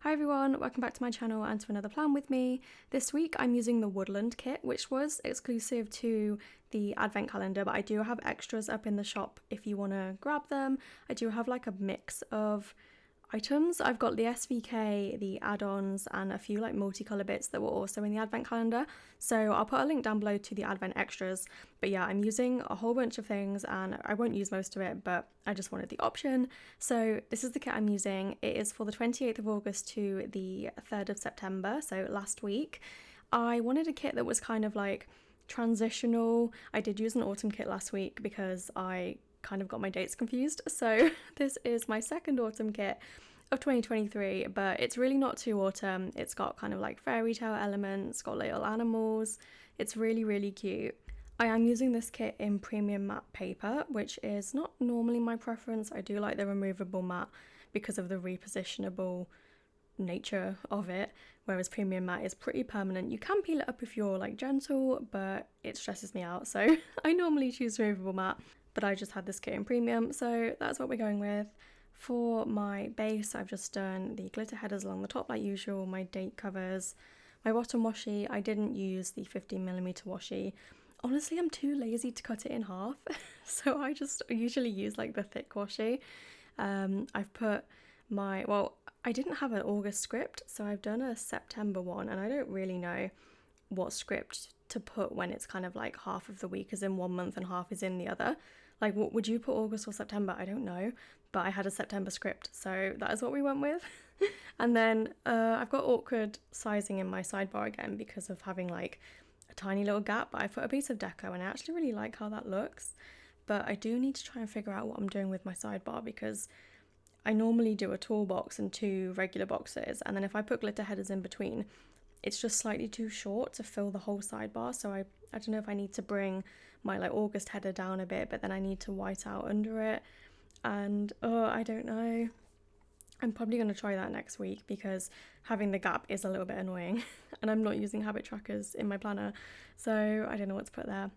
Hi everyone, welcome back to my channel and to another plan with me. This week I'm using the Woodland kit, which was exclusive to the advent calendar, but I do have extras up in the shop if you want to grab them. I do have like a mix of items. I've got the SVK, the add-ons, and a few like multicolour bits that were also in the advent calendar. So I'll put a link down below to the advent extras. But yeah, I'm using a whole bunch of things and I won't use most of it, but I just wanted the option. So this is the kit I'm using. It is for the 28th of August to the 3rd of September, so last week. I wanted a kit that was kind of like transitional. I did use an autumn kit last week because I kind of got my dates confused, so this is my second autumn kit of 2023, but it's really not too autumn. It's got kind of like fairy tale elements, got little animals. It's really cute. I am using this kit in premium matte paper, which is not normally my preference. I do like the removable matte because of the repositionable nature of it, whereas premium matte is pretty permanent. You can peel it up if you're like gentle, but it stresses me out, so I normally choose removable matte, but I just had this kit in premium, so that's what we're going with. For my base, I've just done the glitter headers along the top like usual, my date covers, my bottom washi. I didn't use the 15mm washi. Honestly, I'm too lazy to cut it in half, so I just usually use like the thick washi. I've put my, well, I didn't have an August script, so I've done a September one, and I don't really know what script to put when it's kind of like half of the week is in one month and half is in the other. Like, what would you put, August or September? I don't know, but I had a September script, so that is what we went with. And then I've got awkward sizing in my sidebar again because of having like a tiny little gap, but I put a piece of deco and I actually really like how that looks. But I do need to try and figure out what I'm doing with my sidebar, because I normally do a toolbox and two regular boxes, and then if I put glitter headers in between, it's just slightly too short to fill the whole sidebar. So I don't know if I need to bring my like August header down a bit, but then I need to white out under it, and I don't know. I'm probably going to try that next week because having the gap is a little bit annoying and I'm not using habit trackers in my planner, so I don't know what to put there.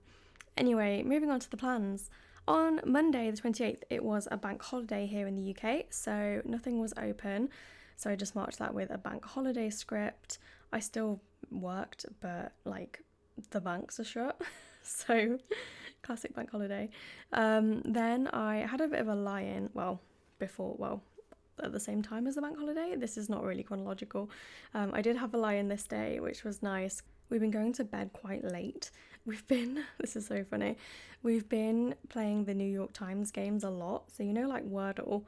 Anyway, moving on to the plans. On Monday the 28th, it was a bank holiday here in the UK, so nothing was open. So I just marked that with a bank holiday script. I still worked, but like the banks are shut. So classic bank holiday. Then I had a bit of a lie-in, at the same time as the bank holiday. This is not really chronological. I did have a lie-in this day, which was nice. We've been going to bed quite late. This is so funny, we've been playing the New York Times games a lot. So you know, like Wordle,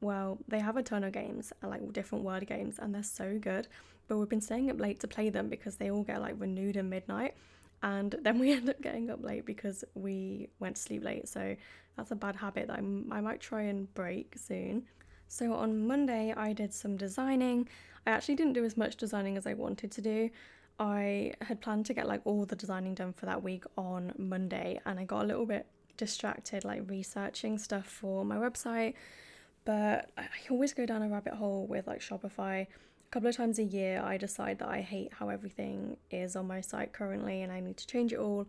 well, they have a ton of games, like different word games, and they're so good. But we've been staying up late to play them because they all get like renewed at midnight. And then we end up getting up late because we went to sleep late. So that's a bad habit that I might try and break soon. So on Monday I did some designing. I actually didn't do as much designing as I wanted to do. I had planned to get like all the designing done for that week on Monday, and I got a little bit distracted like researching stuff for my website. But I always go down a rabbit hole with like Shopify. A couple of times a year I decide that I hate how everything is on my site currently and I need to change it all.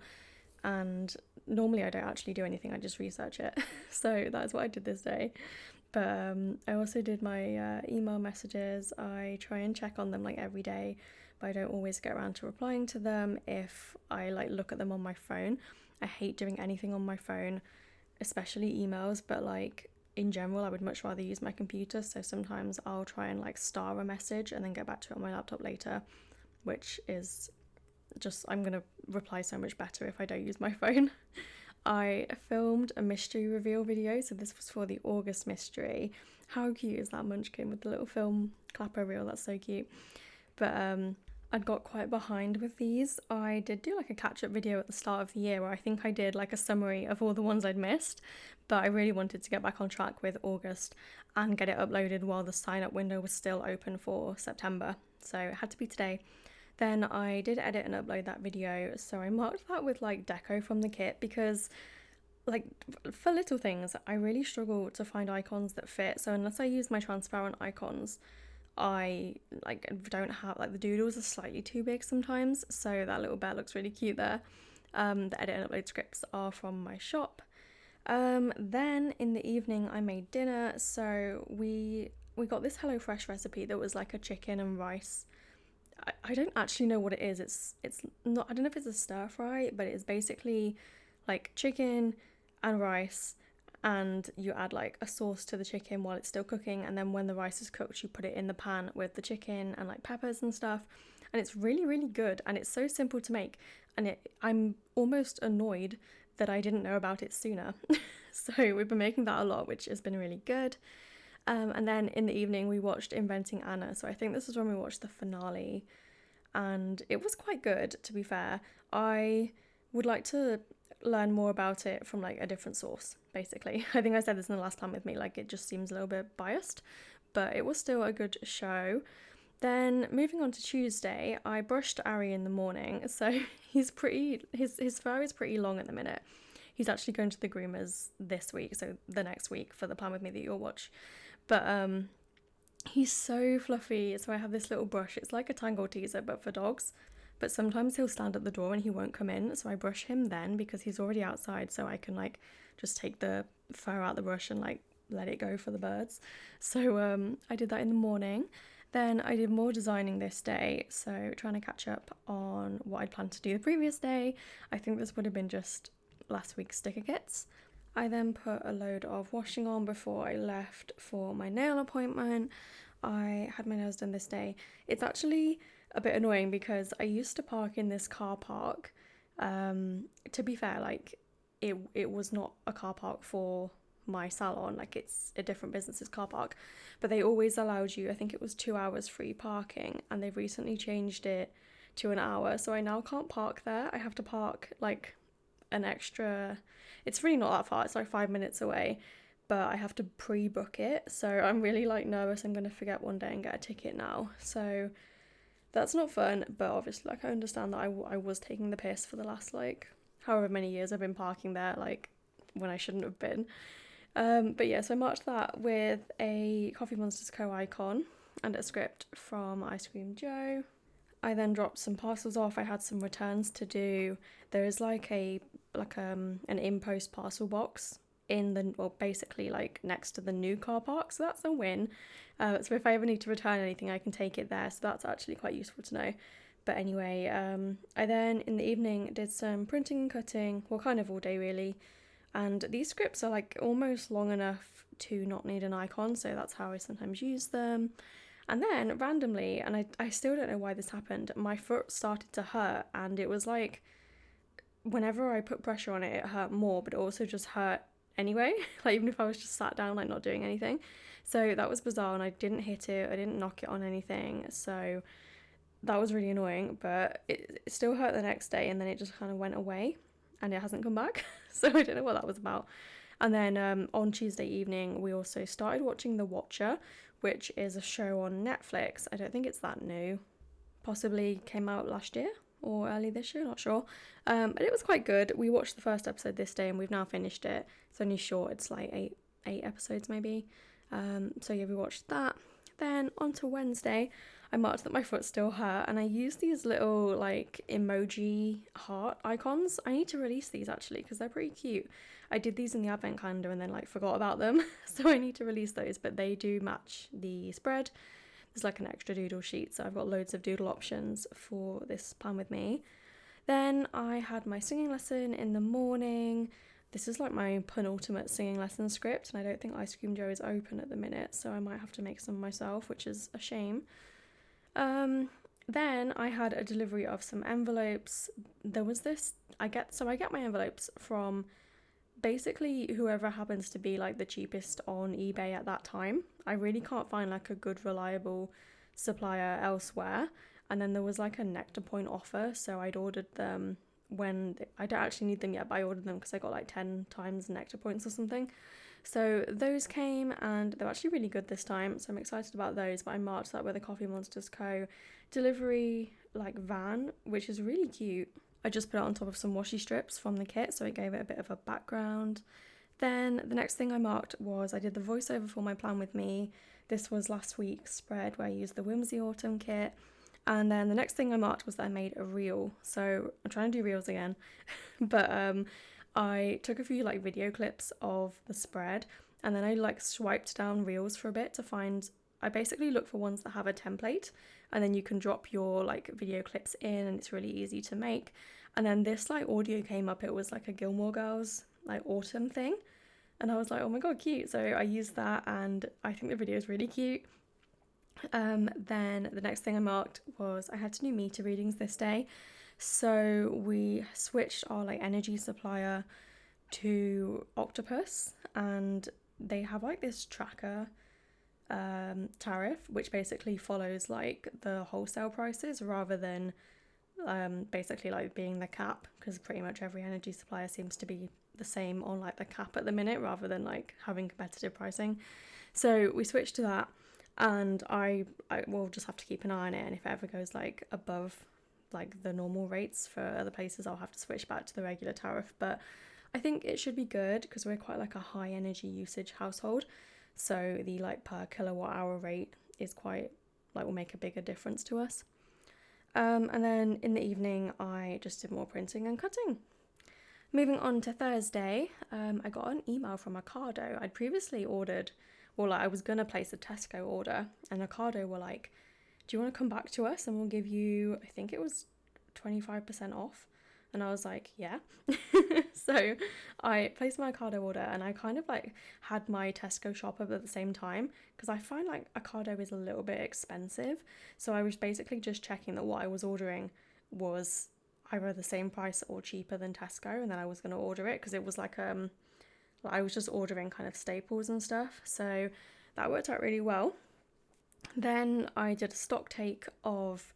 And normally I don't actually do anything, I just research it. So that's what I did this day. But I also did my email messages. I try and check on them like every day, but I don't always get around to replying to them if I like look at them on my phone. I hate doing anything on my phone, especially emails, but like in general I would much rather use my computer. So sometimes I'll try and like star a message and then get back to it on my laptop later, which is just, I'm gonna reply so much better if I don't use my phone. I filmed a mystery reveal video, so this was for the August mystery. How cute is that munchkin with the little film clapper reel? That's so cute. But I'd got quite behind with these. I did do like a catch-up video at the start of the year where I think I did like a summary of all the ones I'd missed, but I really wanted to get back on track with August and get it uploaded while the sign-up window was still open for September, so it had to be today. Then I did edit and upload that video, so I marked that with like deco from the kit because like for little things I really struggle to find icons that fit. So unless I use my transparent icons, I like don't have, like the doodles are slightly too big sometimes, so that little bear looks really cute there. The edit and upload scripts are from my shop. Then in the evening I made dinner, so we we got this HelloFresh recipe that was like a chicken and rice. I don't actually know what it is. It's not, I don't know if it's a stir fry, but it's basically like chicken and rice, and you add like a sauce to the chicken while it's still cooking, and then when the rice is cooked you put it in the pan with the chicken and like peppers and stuff, and it's really really good, and it's so simple to make, and I'm almost annoyed that I didn't know about it sooner. So we've been making that a lot, which has been really good. And then in the evening we watched Inventing Anna, so I think this is when we watched the finale, and it was quite good, to be fair. I would like to learn more about it from like a different source, basically. I think I said this in the last Plan with me, like it just seems a little bit biased, but it was still a good show. Then moving on to Tuesday, I brushed Ari in the morning, so his fur is pretty long at the minute. He's actually going to the groomers this week, so the next week for the Plan with me that you'll watch. But he's so fluffy, so I have this little brush. It's like a Tangle teaser but for dogs. But sometimes he'll stand at the door and he won't come in, so I brush him then because he's already outside, so I can like just take the fur out the brush and like let it go for the birds. So I did that in the morning. Then I did more designing this day, so trying to catch up on what I'd planned to do the previous day. I think this would have been just last week's sticker kits. I then put a load of washing on before I left for my nail appointment. I had my nails done this day. It's actually a bit annoying because I used to park in this car park. To be fair, like it was not a car park for my salon, like it's a different business's car park, but they always allowed you, I think it was 2 hours free parking, and they've recently changed it to an hour, so I now can't park there. I have to park like an extra, it's really not that far, it's like 5 minutes away, but I have to pre-book it, so I'm really like nervous I'm gonna forget one day and get a ticket now, so that's not fun. But obviously like I understand that I was taking the piss for the last like however many years I've been parking there, like when I shouldn't have been. But yeah, so I marked that with a Coffee Monsters Co icon and a script from Ice Cream Joe. I then dropped some parcels off. I had some returns to do. There is like an in-post parcel box in the, well, basically like next to the new car park, so that's a win. So if I ever need to return anything, I can take it there, so that's actually quite useful to know. But anyway, I then in the evening did some printing and cutting, well, kind of all day really. And these scripts are like almost long enough to not need an icon, so that's how I sometimes use them. And then randomly, and I still don't know why this happened, my foot started to hurt, and it was like whenever I put pressure on it, it hurt more, but it also just hurt anyway, like even if I was just sat down like not doing anything. So that was bizarre, and I didn't hit it, I didn't knock it on anything, so that was really annoying, but it still hurt the next day, and then it just kind of went away and it hasn't come back. So I don't know what that was about. And then on Tuesday evening we also started watching The Watcher, which is a show on Netflix. I don't think it's that new, possibly came out last year or early this year, not sure. But it was quite good. We watched the first episode this day and we've now finished it. It's only short, it's like eight episodes maybe. So yeah, we watched that. Then on to Wednesday, I marked that my foot still hurt, and I used these little like emoji heart icons. I need to release these actually because they're pretty cute. I did these in the advent calendar and then like forgot about them, so I need to release those, but they do match the spread. There's like an extra doodle sheet, so I've got loads of doodle options for this Plan with me. Then I had my singing lesson in the morning. This is like my penultimate singing lesson script, and I don't think Ice Cream Joe is open at the minute, so I might have to make some myself, which is a shame. Then I had a delivery of some envelopes. There was this, I get my envelopes from basically whoever happens to be like the cheapest on eBay at that time. I really can't find like a good reliable supplier elsewhere. And then there was like a Nectar Point offer, so I'd ordered them I don't actually need them yet, but I ordered them because I got like 10 times Nectar Points or something. So those came and they're actually really good this time, so I'm excited about those. But I marked that with a Coffee Monsters Co delivery like van, which is really cute. I just put it on top of some washi strips from the kit, so it gave it a bit of a background. Then the next thing I marked was I did the voiceover for my Plan with me. This was last week's spread where I used the Whimsy Autumn kit. And then the next thing I marked was that I made a reel. So I'm trying to do reels again, but I took a few like video clips of the spread, and then I like swiped down reels for a bit to find I basically look for ones that have a template, and then you can drop your like video clips in, and it's really easy to make. And then this like audio came up, it was like a Gilmore Girls like autumn thing, and I was like, oh my god, cute. So I used that, and I think the video is really cute. Then the next thing I marked was I had to do meter readings this day. So we switched our like energy supplier to Octopus, and they have like this tracker tariff, which basically follows like the wholesale prices rather than basically like being the cap, because pretty much every energy supplier seems to be the same on like the cap at the minute rather than like having competitive pricing. So we switched to that, and I will just have to keep an eye on it, and if it ever goes like above like the normal rates for other places, I'll have to switch back to the regular tariff. But I think it should be good because we're quite like a high energy usage household, so the like per kilowatt hour rate is quite like will make a bigger difference to us. And then in the evening I just did more printing and cutting. Moving on to Thursday, I got an email from Ocado. I'd previously ordered, well, like I was gonna place a Tesco order, and Ocado were like, do you want to come back to us and we'll give you, I think it was 25% off. And I was like, yeah. So I placed my Ocado order, and I kind of like had my Tesco shop up at the same time, because I find like Ocado is a little bit expensive. So I was basically just checking that what I was ordering was either the same price or cheaper than Tesco, and then I was going to order it because it was like I was just ordering kind of staples and stuff. So that worked out really well. Then I did a stock take of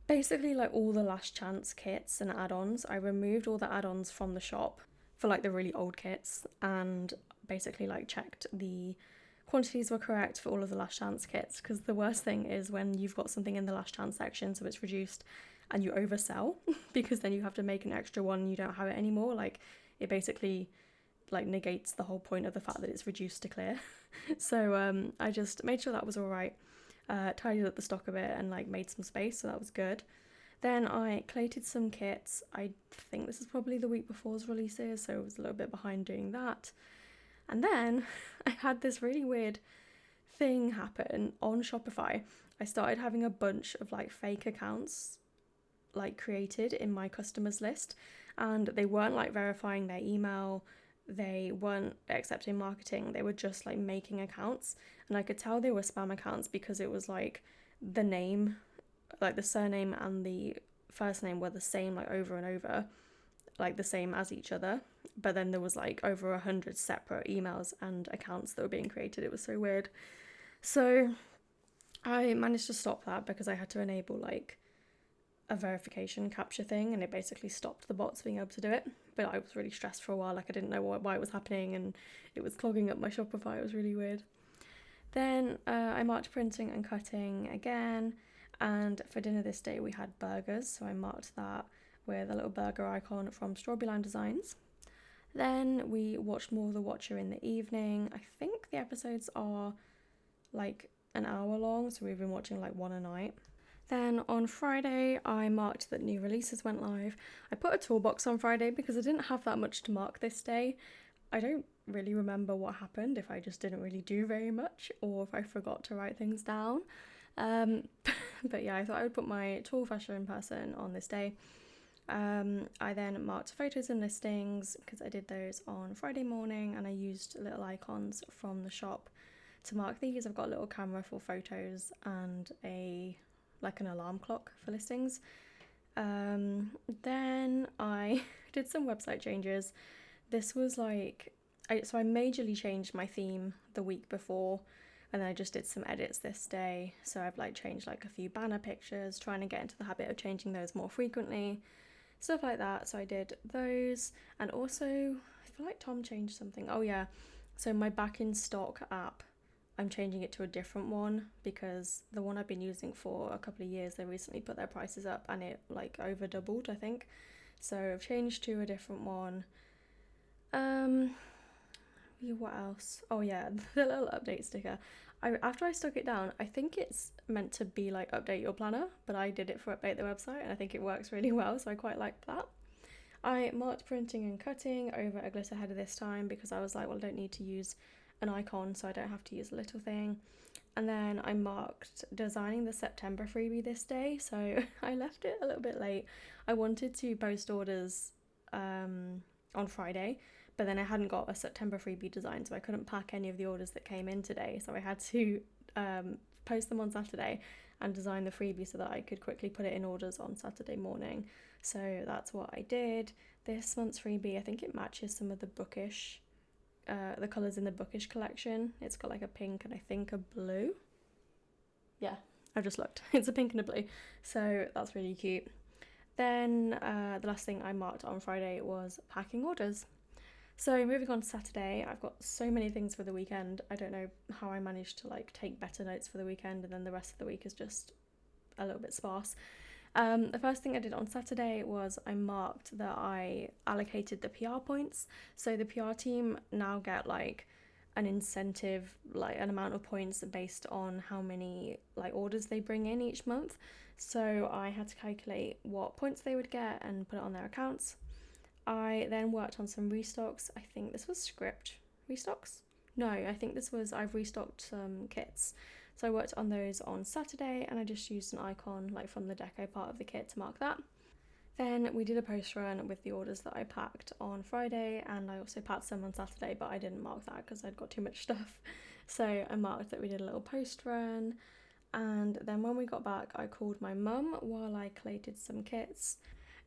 basically like all the last chance kits and add-ons. I removed all the add-ons from the shop for like the really old kits, and basically like checked the quantities were correct for all of the last chance kits, because the worst thing is when you've got something in the last chance section so it's reduced and you oversell, because then you have to make an extra one and you don't have it anymore. Like it basically like negates the whole point of the fact that it's reduced to clear. So I just made sure that was all right. Tidied up the stock a bit and like made some space, so that was good. Then I collated some kits. I think this is probably the week before's releases, so I was a little bit behind doing that. And then I had this really weird thing happen on Shopify. I started having a bunch of like fake accounts like created in my customers list, and they weren't like verifying their email, they weren't accepting marketing, they were just like making accounts, and I could tell they were spam accounts because it was like the name, like the surname and the first name were the same like over and over, like the same as each other, but then there was like over 100 separate emails and accounts that were being created. It was so weird. So I managed to stop that because I had to enable like a verification capture thing, and it basically stopped the bots being able to do it. But I was really stressed for a while, like I didn't know why it was happening, and it was clogging up my Shopify. It was really weird. Then I marked printing and cutting again, and for dinner this day we had burgers, so I marked that with a little burger icon from Strawberry Line Designs. Then we watched more of The Watcher in the evening. I think the episodes are like an hour long, so we've been watching like one a night. Then on Friday, I marked that new releases went live. I put a toolbox on Friday because I didn't have that much to mark this day. I don't really remember what happened, if I just didn't really do very much or if I forgot to write things down. But yeah, I thought I would put my tool fashion person on this day. I then marked photos and listings because I did those on Friday morning, and I used little icons from the shop to mark these. I've got a little camera for photos and an alarm clock for listings. Then I did some website changes. This was like, I majorly changed my theme the week before, and then I just did some edits this day. So I've like changed like a few banner pictures, trying to get into the habit of changing those more frequently, stuff like that. So I did those, and also I feel like Tom changed something. Oh yeah, so my back in stock app, I'm changing it to a different one because the one I've been using for a couple of years, they recently put their prices up and it like over doubled, I think. So I've changed to a different one. What else? Oh yeah, the little update sticker. After I stuck it down, I think it's meant to be like update your planner, but I did it for update the website, and I think it works really well, so I quite liked that. I marked printing and cutting over a glitter header this time because I was like, well, I don't need to use an icon so I don't have to use a little thing. And then I marked designing the September freebie this day, so I left it a little bit late. I wanted to post orders on Friday, but then I hadn't got a September freebie design, so I couldn't pack any of the orders that came in today. So I had to post them on Saturday and design the freebie so that I could quickly put it in orders on Saturday morning. So that's what I did. This month's freebie, I think it matches some of the bookish, the colours in the bookish collection. It's got like a pink and I think a blue. Yeah, I just looked. It's a pink and a blue. So that's really cute. Then the last thing I marked on Friday was packing orders. So moving on to Saturday, I've got so many things for the weekend. I don't know how I managed to like take better notes for the weekend, and then the rest of the week is just a little bit sparse. The first thing I did on Saturday was I marked that I allocated the PR points. So the PR team now get like an incentive, like an amount of points based on how many like orders they bring in each month. So I had to calculate what points they would get and put it on their accounts. I then worked on some restocks. I think this was script restocks. No, I think this was, I've restocked some kits. So I worked on those on Saturday and I just used an icon like from the deco part of the kit to mark that. Then we did a post run with the orders that I packed on Friday, and I also packed some on Saturday, but I didn't mark that because I'd got too much stuff. So I marked that we did a little post run. And then when we got back, I called my mum while I collated some kits.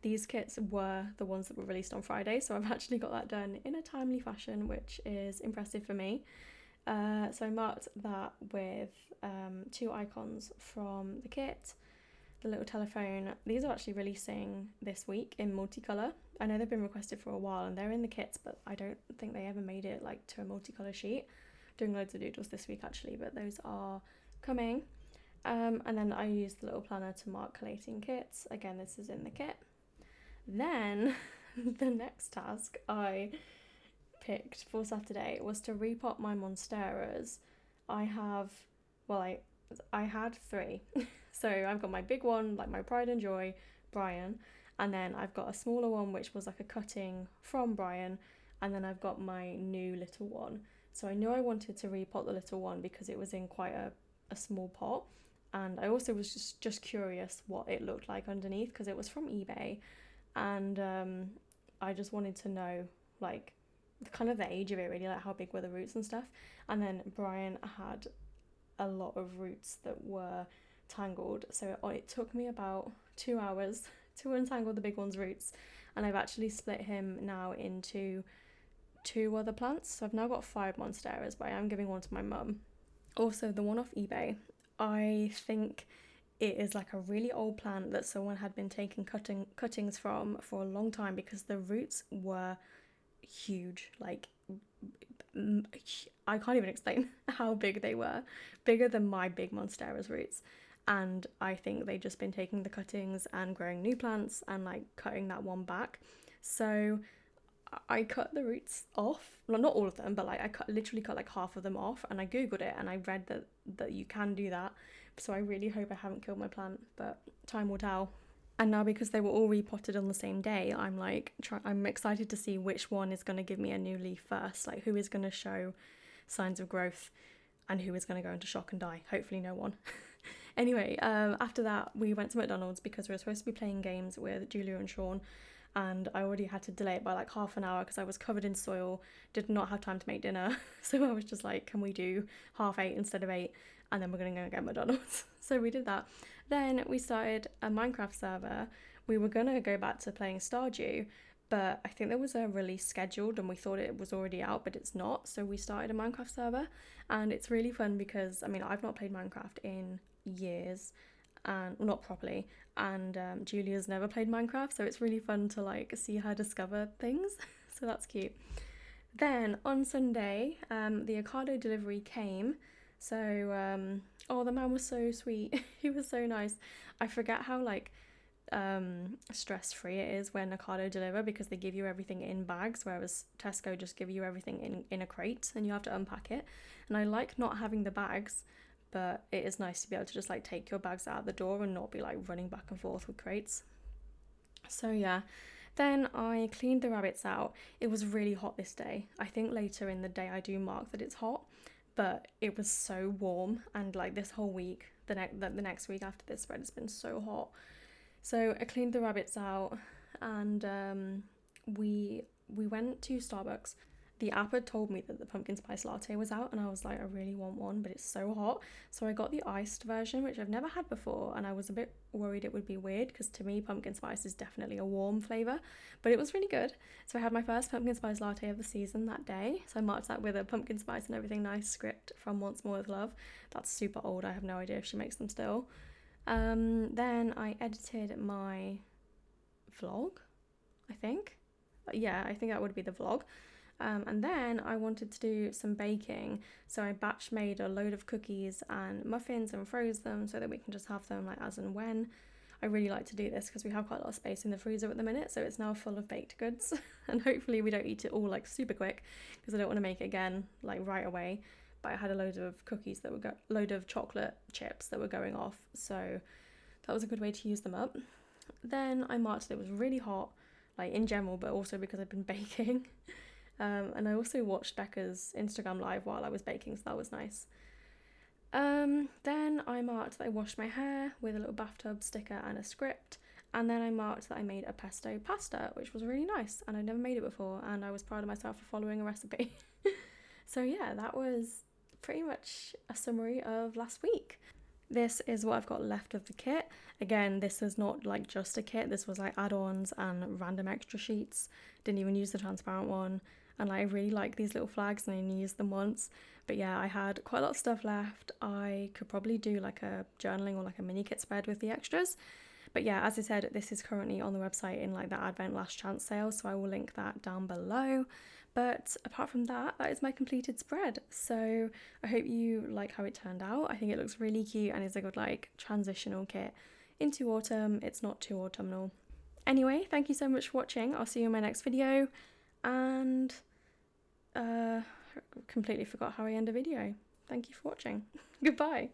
These kits were the ones that were released on Friday, so I've actually got that done in a timely fashion, which is impressive for me. So I marked that with 2 icons from the kit, the little telephone. These are actually releasing this week in multicolour. I know they've been requested for a while and they're in the kits, but I don't think they ever made it like to a multicolour sheet. Doing loads of doodles this week actually, but those are coming. And then I used the little planner to mark collating kits. Again, this is in the kit. Then the next task I picked for Saturday was to repot my monsteras. I had 3. So I've got my big one, like my pride and joy, Brian, and then I've got a smaller one which was like a cutting from Brian, and then I've got my new little one. So I knew I wanted to repot the little one because it was in quite a small pot, and I also was just curious what it looked like underneath because it was from eBay, and I just wanted to know like kind of the age of it, really, like how big were the roots and stuff. And then Brian had a lot of roots that were tangled, so it took me about 2 hours to untangle the big one's roots, and I've actually split him now into 2 other plants. So I've now got 5 monsteras, but I am giving one to my mum. Also, the one off eBay, I think it is like a really old plant that someone had been taking cuttings from for a long time because the roots were huge, like I can't even explain how big they were, bigger than my big monstera's roots. And I think they've just been taking the cuttings and growing new plants and like cutting that one back. So I cut the roots off, well, not all of them, but like I literally cut like half of them off, and I googled it and I read that you can do that. So I really hope I haven't killed my plant, but time will tell. And now because they were all repotted on the same day, I'm excited to see which one is going to give me a new leaf first, like who is going to show signs of growth and who is going to go into shock and die. Hopefully no one. Anyway, after that we went to McDonald's because we were supposed to be playing games with Julia and Sean, and I already had to delay it by like half an hour because I was covered in soil, did not have time to make dinner. So I was just like, can we do 8:30 instead of 8, and then we're going to go get McDonald's. So we did that. Then we started a Minecraft server. We were going to go back to playing Stardew, but I think there was a release scheduled and we thought it was already out, but it's not. So we started a Minecraft server, and it's really fun because, I mean, I've not played Minecraft in years, and well, not properly, and Julia's never played Minecraft, so it's really fun to like see her discover things. So that's cute. Then on Sunday, the Ocado delivery came. So oh, the man was so sweet. He was so nice. I forget how like stress-free it is when Ocado deliver, because they give you everything in bags, whereas Tesco just give you everything in a crate and you have to unpack it. And I like not having the bags, but it is nice to be able to just like take your bags out the door and not be like running back and forth with crates. So yeah, Then I cleaned the rabbits out. It was really hot this day. I think later in the day I do mark that it's hot, but it was so warm, and like this whole week, the next week after this spread, it's been so hot. So I cleaned the rabbits out, and we went to Starbucks. The app had told me that the pumpkin spice latte was out, and I was like, I really want one, but it's so hot. So I got the iced version, which I've never had before, and I was a bit worried it would be weird because to me, pumpkin spice is definitely a warm flavour, but it was really good. So I had my first pumpkin spice latte of the season that day. So I marked that with a pumpkin spice and everything nice script from Once More with Love. That's super old. I have no idea if she makes them still. Then I edited my vlog, I think. Yeah, I think that would be the vlog. And then I wanted to do some baking, so I batch made a load of cookies and muffins and froze them so that we can just have them like as and when. I really like to do this because we have quite a lot of space in the freezer at the minute, so it's now full of baked goods and hopefully we don't eat it all like super quick because I don't want to make it again like right away. But I had a load of cookies that were load of chocolate chips that were going off, so that was a good way to use them up. Then I marked that it was really hot, like in general, but also because I've been baking. And I also watched Becca's Instagram live while I was baking, so that was nice. Then I marked that I washed my hair with a little bathtub sticker and a script, and then I marked that I made a pesto pasta, which was really nice, and I'd never made it before, and I was proud of myself for following a recipe. So yeah, that was pretty much a summary of last week. This is what I've got left of the kit. Again, this is not like just a kit, this was like add-ons and random extra sheets. Didn't even use the transparent one. And like, I really like these little flags and I only used them once. But yeah, I had quite a lot of stuff left. I could probably do like a journaling or like a mini kit spread with the extras. But yeah, as I said, this is currently on the website in like the Advent Last Chance sale, so I will link that down below. But apart from that, that is my completed spread. So I hope you like how it turned out. I think it looks really cute and it's a good like transitional kit into autumn. It's not too autumnal. Anyway, thank you so much for watching. I'll see you in my next video. And completely forgot how I end a video. Thank you for watching. Goodbye.